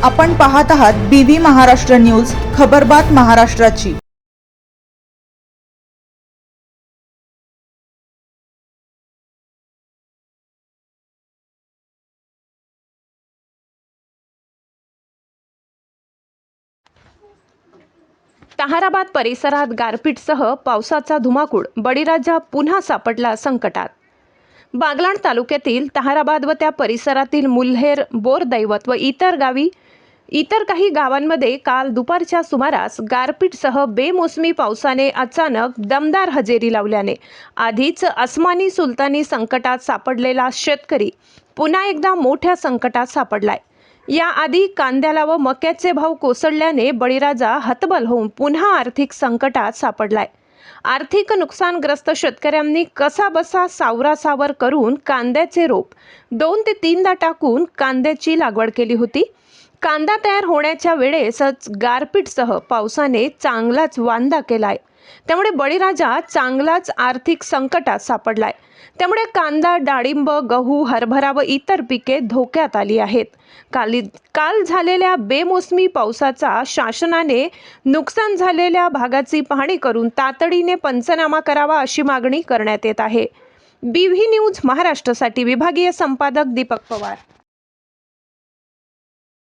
आपण पाहत आहात BV महाराष्ट्र न्यूज, खबरबात महाराष्ट्राची। ताहराबाद परिसरात गारपीटसह पावसाचा धुमाकूळ, बळीराजा पुन्हा सापडला संकटात। बागलाण तालुक्यातील ताहराबाद व त्या परिसरातील मुल्हेर, बोरदैवत व इतर काही गावांमध्ये काल दुपारच्या सुमारास गारपीटसह बेमोसमी पावसाने अचानक दमदार हजेरी लावल्याने आधीच अस्मानी सुलतानी संकटात सापडलेला शेतकरी पुन्हा एकदा मोठ्या संकटात सापडलाय। याआधी कांद्याला व मक्याचे भाव कोसळल्याने बळीराजा हतबल होऊन पुन्हा आर्थिक संकटात सापडलाय। आर्थिक नुकसानग्रस्त शेतकऱ्यांनी कसाबसा सावरासावर करून कांद्याचे रोप 2 ते 3दा टाकून कांद्याची लागवड केली होती। कांदा तयार होण्याच्या वेळेसच गारपीटसह पावसाने चांगलाच वांदा केलाय। त्यामुळे बळीराजा चांगलाच आर्थिक संकटात सापडलाय। त्यामुळे कांदा, डाळिंब, गहू, हरभरा व इतर पिके धोक्यात आली आहेत। काल झालेल्या बेमोसमी पावसाचा शासनाने नुकसान झालेल्या भागाची पाहणी करून तातडीने पंचनामा करावा अशी मागणी करण्यात येत आहे। BV न्यूज महाराष्ट्रासाठी विभागीय संपादक दीपक पवार।